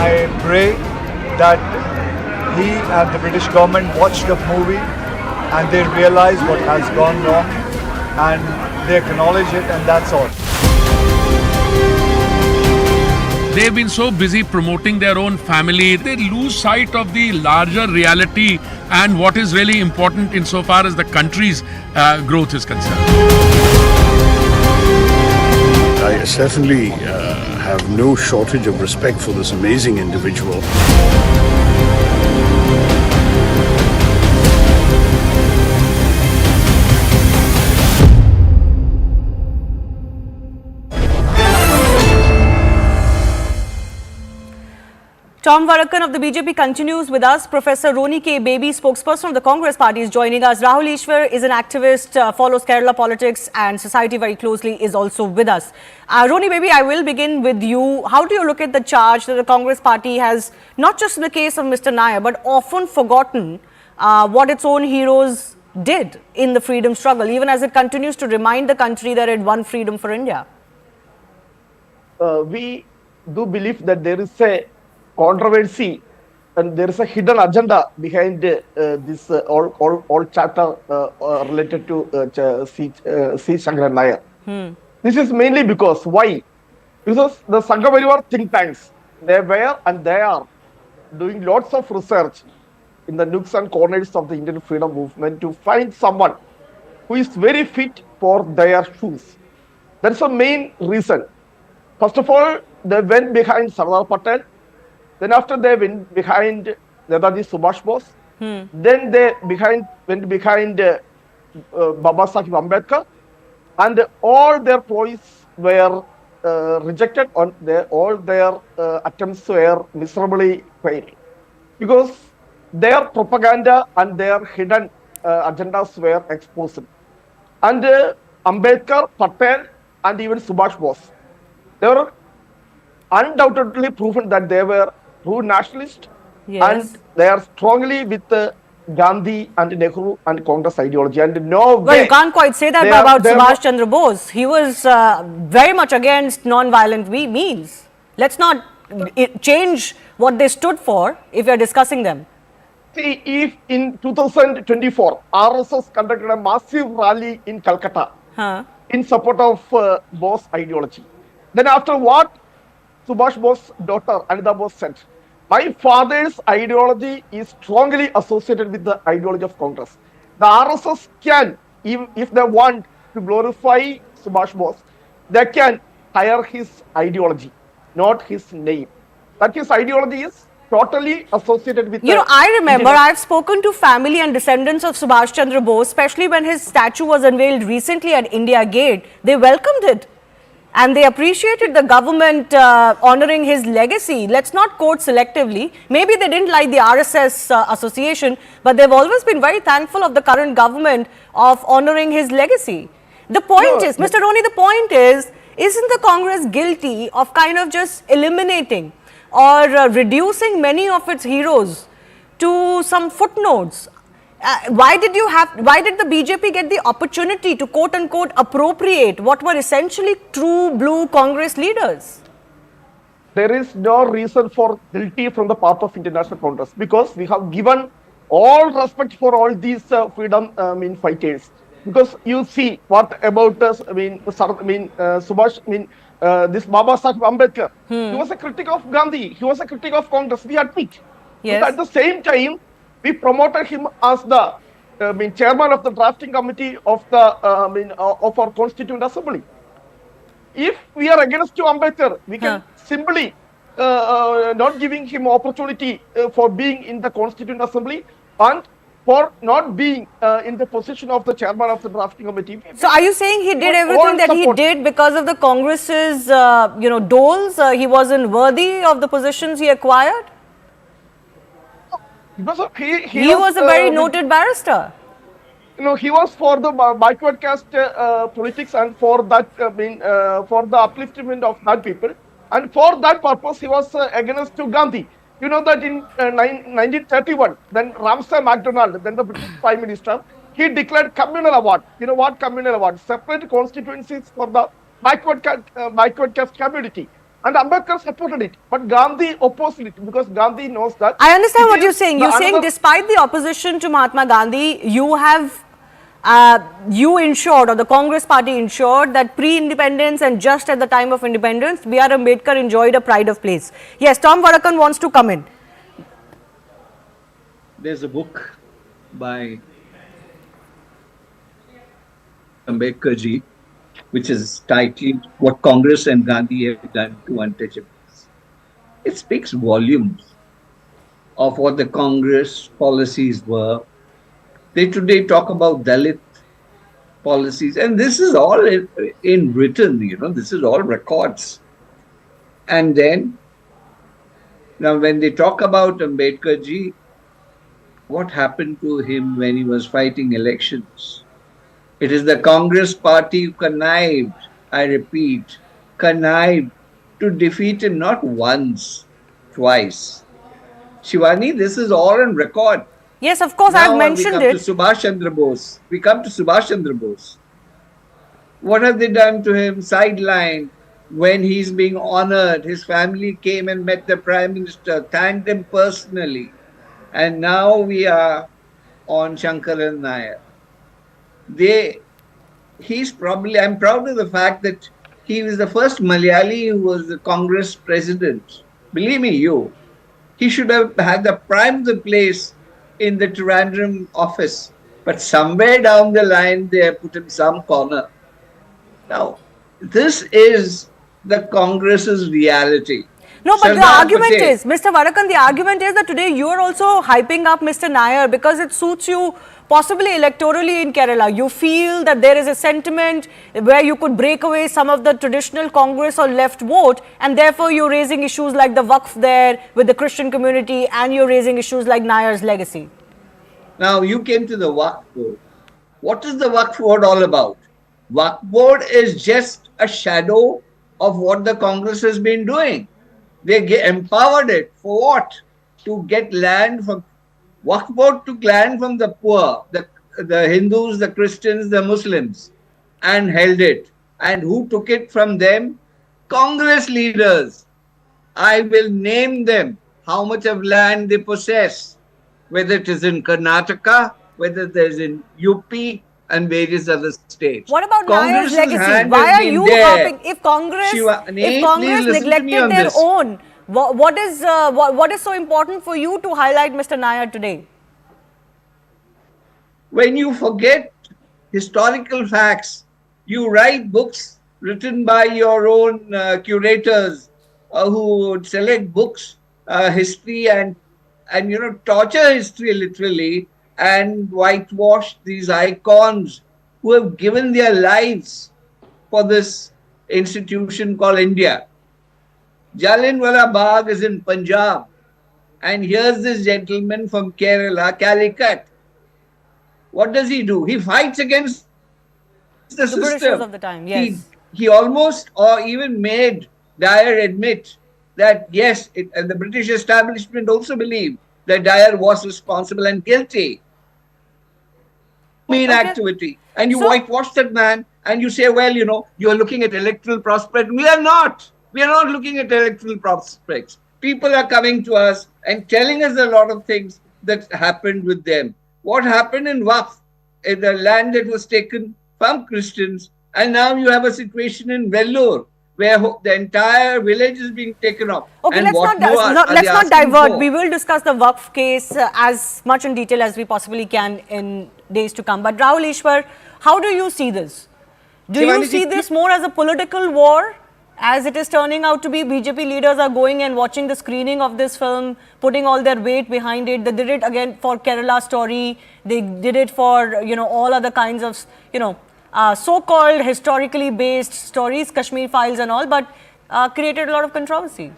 I pray that he and the British government watch the movie and they realize what has gone wrong and they acknowledge it, and that's all. They've been so busy promoting their own family, they lose sight of the larger reality and what is really important insofar as the country's growth is concerned. I certainly have no shortage of respect for this amazing individual. Tom Varakan of the BJP continues with us. Professor Roni K. Baby, spokesperson of the Congress party, is joining us. Rahul Ishwar is an activist, follows Kerala politics and society very closely, is also with us. Roni Baby, I will begin with you. How do you look at the charge that the Congress party has, not just in the case of Mr. Nayar, but often forgotten what its own heroes did in the freedom struggle, even as it continues to remind the country that it won freedom for India? We do believe that there is a controversy and there is a hidden agenda behind this all chapter related to C. Sankaran Nayar. This is mainly because, why? Because the Sanghavarivar think tanks, they were and they are doing lots of research in the nooks and corners of the Indian freedom movement to find someone who is very fit for their shoes. That's the main reason. First of all, they went behind Sardar Patel. Then after they went behind Netaji Subhash Bose, then they went behind Baba Sahib Ambedkar, and all their ploys were rejected. All their attempts were miserably failed because their propaganda and their hidden agendas were exposed. and Ambedkar, Patel, and even Subhash Bose. They were undoubtedly proven that they were true nationalists, and they are strongly with Gandhi and Nehru and Congress ideology. And no way. Well, you can't quite say that about Subhash Chandra Bose. He was very much against non-violent means. Let's not change what they stood for if we are discussing them. See, if in 2024, RSS conducted a massive rally in Calcutta in support of Bose ideology, then after what Subhash Bose's daughter Anita Bose said, my father's ideology is strongly associated with the ideology of Congress. The RSS can, if they want to glorify Subhash Bose, they can hire his ideology, not his name. That his ideology is totally associated with. You know, I remember I've spoken to family and descendants of Subhash Chandra Bose, especially when his statue was unveiled recently at India Gate. They welcomed it. And they appreciated the government honoring his legacy. Let's not quote selectively. Maybe they didn't like the RSS association, but they've always been very thankful of the current government of honoring his legacy. The point is, Mr. Roni, the point is, isn't the Congress guilty of kind of just eliminating or reducing many of its heroes to some footnotes? Why did the BJP get the opportunity to quote unquote appropriate what were essentially true blue Congress leaders? There is no reason for guilty from the part of International Congress, because we have given all respect for all these freedom fighters. Because you see what about us, Subhash, this Baba Sahib Ambedkar, he was a critic of Gandhi, he was a critic of Congress, we admit. Yes. But at the same time, we promoted him as the chairman of the drafting committee of the of our Constituent Assembly. If we are against Ambedkar, we can simply not giving him opportunity for being in the Constituent Assembly and for not being in the position of the chairman of the drafting committee. So, are you saying he did everything that he did because of the Congress's doles? He wasn't worthy of the positions he acquired? Because he was a very noted barrister. He was for the backward caste politics and for that for the upliftment of that people, and for that purpose he was against to Gandhi. You know that in 1931, then Ramsay MacDonald, then the British Prime Minister, he declared communal award. You know what communal award? Separate constituencies for the backward caste community. And Ambedkar supported it, but Gandhi opposed it because Gandhi knows that. I understand what you're saying. You're saying despite the opposition to Mahatma Gandhi, you have, you ensured, or the Congress party ensured, that pre-independence and just at the time of independence, B.R. Ambedkar enjoyed a pride of place. Yes, Tom Vadakan wants to come in. There's a book by Ambedkar ji, which is titled What Congress and Gandhi Have Done to Untouchables. It speaks volumes of what the Congress policies were. They today talk about Dalit policies, and this is all in written, this is all records. And then, now when they talk about Ambedkar ji, what happened to him when he was fighting elections? It is the Congress party who connived, I repeat, connived to defeat him not once, twice. Shivani, this is all on record. Yes, of course, I've mentioned it. We come to Subhash Chandra Bose. What have they done to him? Sidelined. When he's being honored, his family came and met the Prime Minister, thanked him personally. And now we are on Shankaran Nair. I'm proud of the fact that he was the first Malayali who was the Congress president. Believe me, he should have had the prime the place in the Trivandrum office. But somewhere down the line, they have put him some corner. Now, this is the Congress's reality. No, but the argument is, Mr. Vadakan, the argument is that today you are also hyping up Mr. Nair because it suits you possibly electorally in Kerala. You feel that there is a sentiment where you could break away some of the traditional Congress or left vote, and therefore you're raising issues like the Waqf there with the Christian community, and you're raising issues like Nair's legacy. Now, you came to the Waqf Board. What is the Waqf Board all about? Waqf Board is just a shadow of what the Congress has been doing. They empowered it for what? To get land from Waqf Board, took land from the poor, the Hindus, the Christians, the Muslims, and held it. And who took it from them? Congress leaders. I will name them, how much of land they possess, whether it is in Karnataka, whether it is in UP and various other states. What about Nayar's legacy? Why are you harping? If Congress neglected their own, what is so important for you to highlight Mr. Nayar today? When you forget historical facts, you write books written by your own curators who would select books, history and torture history literally, and whitewash these icons who have given their lives for this institution called India. Jallianwala Bagh is in Punjab, and here's this gentleman from Kerala, Calicut. What does he do? He fights against the system. Britishers of the time, yes. He almost or even made Dyer admit that yes, and the British establishment also believed that Dyer was responsible and guilty. Activity. And you whitewash that man and you say, well, you're looking at electoral prospects. We are not. We are not looking at electoral prospects. People are coming to us and telling us a lot of things that happened with them. What happened in Waqf, in the land that was taken from Christians, and now you have a situation in Vellore where the entire village is being taken off. Okay, let's not divert. We will discuss the Waqf case as much in detail as we possibly can in days to come. But Rahul Ishwar, how do you see this? Do you see this more as a political war, as it is turning out to be? BJP leaders are going and watching the screening of this film, putting all their weight behind it. They did it again for Kerala story. They did it for, all other kinds of, so-called historically based stories, Kashmir Files and all, but created a lot of controversy.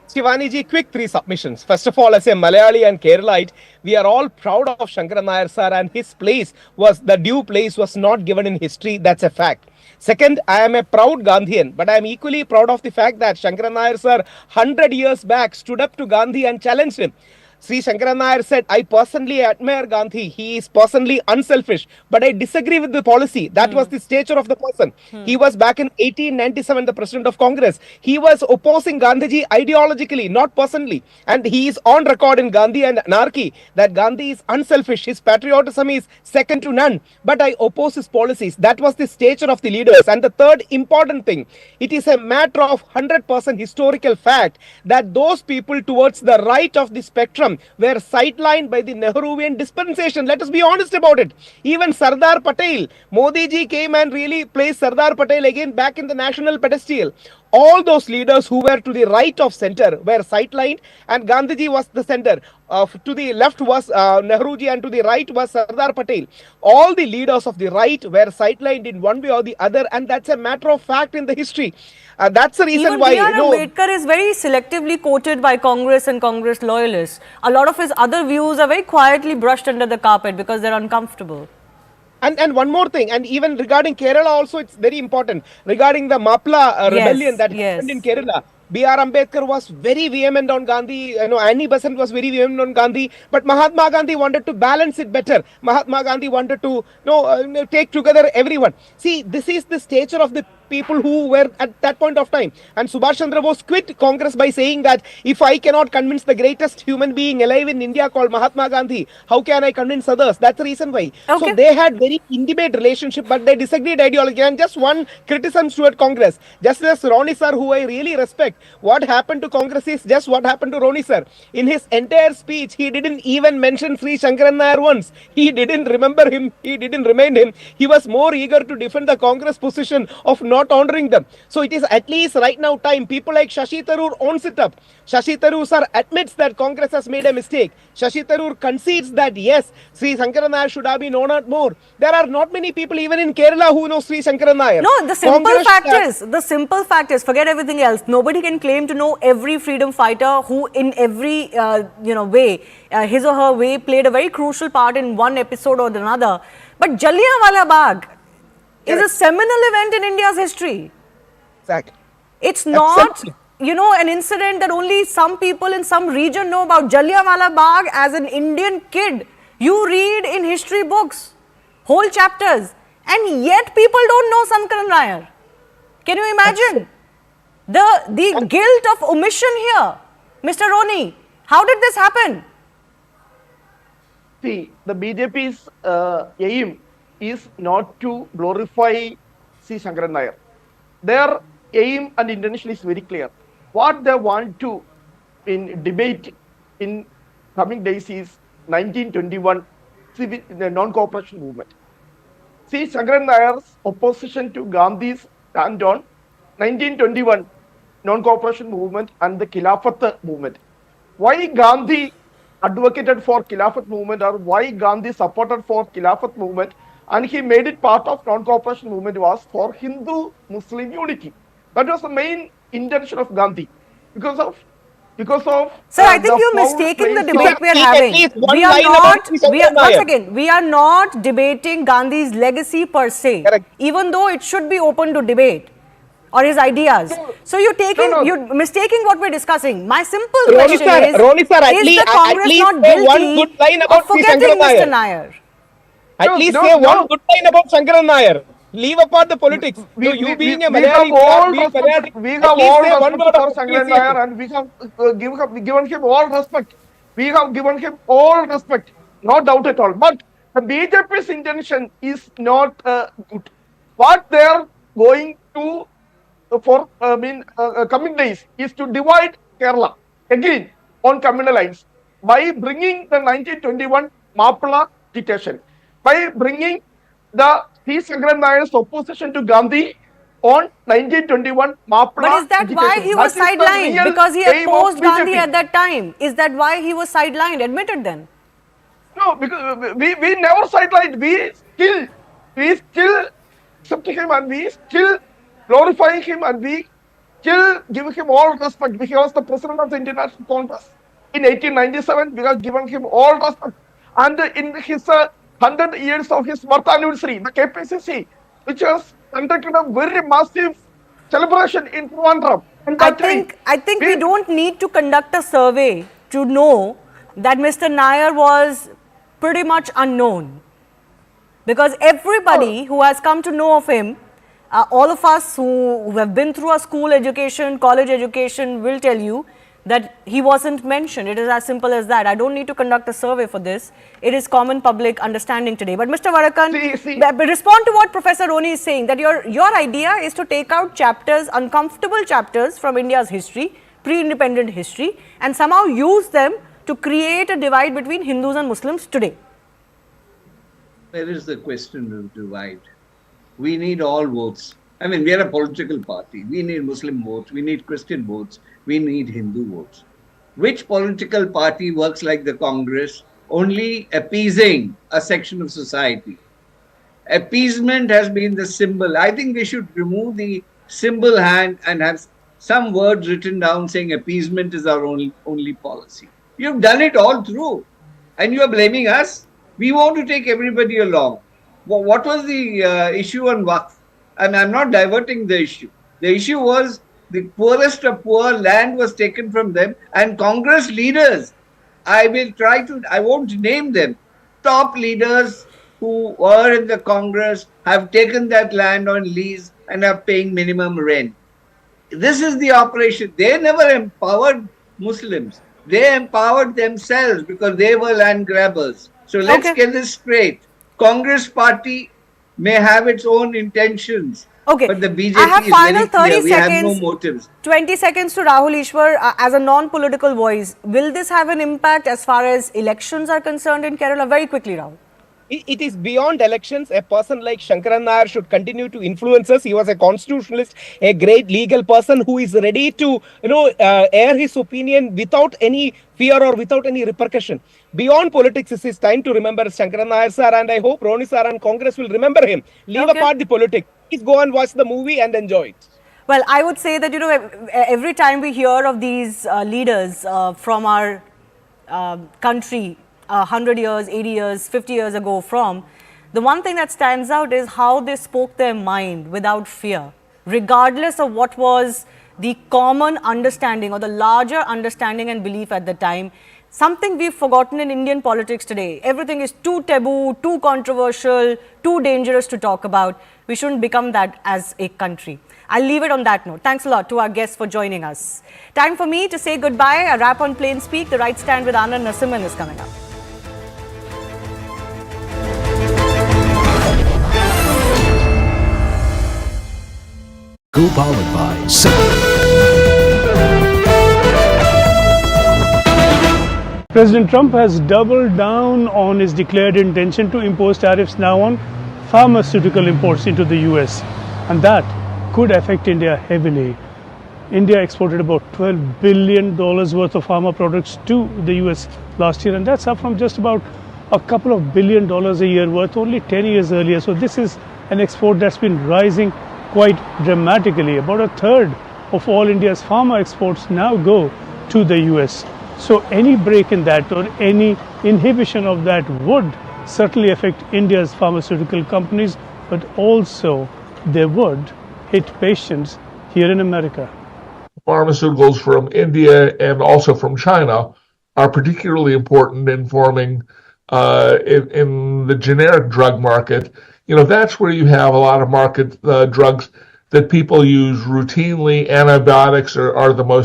Shivani ji, quick 3 submissions. First of all, as a Malayali and Keralite, we are all proud of Shankaran Nair sir, and his place the due place was not given in history. That's a fact. Second, I am a proud Gandhian, but I am equally proud of the fact that Shankaran Nair sir 100 years back stood up to Gandhi and challenged him. Sri Shankaran Nair said, I personally admire Gandhi. He is personally unselfish, but I disagree with the policy. That was the stature of the person. He was back in 1897, the president of Congress. He was opposing Gandhiji ideologically, not personally. And he is on record in Gandhi and Anarchy that Gandhi is unselfish. His patriotism is second to none. But I oppose his policies. That was the stature of the leaders. And the third important thing, it is a matter of 100% historical fact that those people towards the right of the spectrum were sidelined by the Nehruvian dispensation. Let us be honest about it. Even Sardar Patel, Modi ji came and really placed Sardar Patel again back in the national pedestal. All those leaders who were to the right of center were sidelined, and Gandhiji was the center. To the left was Nehruji, and to the right was Sardar Patel. All the leaders of the right were sidelined in one way or the other, and that's a matter of fact in the history. That's the reason why Ambedkar is very selectively quoted by Congress and Congress loyalists. A lot of his other views are very quietly brushed under the carpet because they're uncomfortable. And one more thing, and even regarding Kerala also, it's very important. Regarding the Mapla rebellion that happened in Kerala, B.R. Ambedkar was very vehement on Gandhi. Annie Besant was very vehement on Gandhi. But Mahatma Gandhi wanted to balance it better. Mahatma Gandhi wanted to take together everyone. See, this is the stature of the people who were at that point of time. And Subhash Chandra Bose quit Congress by saying that if I cannot convince the greatest human being alive in India called Mahatma Gandhi, how can I convince others? That's the reason why. Okay. So they had very intimate relationship, but they disagreed ideology. And just one criticism toward Congress. Just as Roni sir, who I really respect, what happened to Congress is just what happened to Roni sir. In his entire speech, he didn't even mention Sri Shankaran Nair once. He didn't remember him. He didn't remind him. He was more eager to defend the Congress position of not not honoring them. So it is at least right now time. People like Shashi Tharoor owns it up. Shashi Tharoor sir admits that Congress has made a mistake. Shashi Tharoor concedes that yes, Sri Shankaran Nair should have been honored more. There are not many people even in Kerala who know Sri Shankaran Nair. No, the simple fact is, forget everything else. Nobody can claim to know every freedom fighter who in every, way, his or her way played a very crucial part in one episode or another. But Jallianwala Bagh is a seminal event in India's history. Exactly. It's not, an incident that only some people in some region know about. Jallianwala Bagh, as an Indian kid, you read in history books, whole chapters, and yet people don't know Shankaran Nair. Can you imagine the guilt of omission here? Mr. Roni, how did this happen? See, the BJP's aim is not to glorify Sri Shankaran Nair. Their aim and intention is very clear. What they want to debate in coming days is 1921 the non-cooperation movement. Sri Shankaran Nair's opposition to Gandhi's stand on 1921 non-cooperation movement and the Khilafat movement. Why Gandhi advocated for Khilafat movement, or why Gandhi supported for Khilafat movement and he made it part of non-cooperation movement, was for Hindu-Muslim unity. That was the main intention of Gandhi. Because of Sir, I think you're mistaking the debate we are having. We are not debating Gandhi's legacy per se, even though it should be open to debate, or his ideas. So you're mistaking what we're discussing. My simple question is the Congress not guilty of forgetting Mr. Nair? At least say one good line about Shankaran Nair. Leave apart the politics. You being a Malayali, we have all respect for Shankaran Nair, and we have given him all respect. We have given him all respect, no doubt at all. But the BJP's intention is not good. What they are going to for coming days is to divide Kerala again on communal lines by bringing the 1921 Mappila dictation, by bringing the Sri Shankaran Nair's opposition to Gandhi on 1921 Mappila. But is that why he was sidelined? Because he opposed Gandhi at that time. Is that why he was sidelined? Admit it then. No, because we never sidelined. We still accept him, and we still glorify him, and we still give him all respect. He was the president of the International Congress in 1897. We have given him all respect. And in his 100 years of his birth anniversary, the KPCC, which has conducted a very massive celebration in Trivandrum. I think we don't need to conduct a survey to know that Mr. Nair was pretty much unknown, because everybody who has come to know of him, all of us who have been through a school education, college education, will tell you that he wasn't mentioned. It is as simple as that. I don't need to conduct a survey for this. It is common public understanding today. But Mr. Varakan, respond to what Professor Roni is saying, that your idea is to take out chapters, uncomfortable chapters from India's history, pre-independent history, and somehow use them to create a divide between Hindus and Muslims today. Where is the question of divide? We need all votes. I mean, we are a political party. We need Muslim votes. We need Christian votes. We need Hindu votes. Which political party works like the Congress, only appeasing a section of society? Appeasement has been the symbol. I think we should remove the symbol hand and have some words written down saying appeasement is our only policy. You've done it all through, and you are blaming us. We want to take everybody along. Well, what was the issue on Waqf? And I'm not diverting the issue. The issue was the poorest of poor, land was taken from them, and Congress leaders, I won't name them, top leaders who were in the Congress have taken that land on lease and are paying minimum rent. This is the operation. They never empowered Muslims. They empowered themselves because they were land grabbers. So let's get this straight. Congress party may have its own intentions. Okay, but the BJP I have final 30 seconds, we have no motives. 20 seconds to Rahul Ishwar as a non-political voice. Will this have an impact as far as elections are concerned in Kerala? Very quickly, Rahul. it is beyond elections. A person like Shankaran Nair should continue to influence us. He was a constitutionalist, a great legal person who is ready to, air his opinion without any fear or without any repercussion. Beyond politics, it is time to remember Shankaran Nair sir, and I hope Roni sir and Congress will remember him. Leave apart the politics. Please go and watch the movie and enjoy it. Well, I would say that, every time we hear of these leaders from our country, 100 years, 80 years, 50 years ago from, the one thing that stands out is how they spoke their mind without fear, regardless of what was the common understanding or the larger understanding and belief at the time. Something we've forgotten in Indian politics today. Everything is too taboo, too controversial, too dangerous to talk about. We shouldn't become that as a country. I'll leave it on that note. Thanks a lot to our guests for joining us. Time for me to say goodbye. A wrap on Plain Speak. The Right Stand with Anand Narasimhan is coming up. Co-powered by President Trump has doubled down on his declared intention to impose tariffs now on pharmaceutical imports into the US, and that could affect India heavily. India exported about $12 billion worth of pharma products to the US last year, and that's up from just about a couple of $1 billion a year worth only 10 years earlier. So this is an export that's been rising quite dramatically. About a third of all India's pharma exports now go to the US. So any break in that or any inhibition of that would certainly affect India's pharmaceutical companies, but also they would hit patients here in America. Pharmaceuticals from India and also from China are particularly important in forming in the generic drug market. That's where you have a lot of market drugs that people use routinely. Antibiotics are the most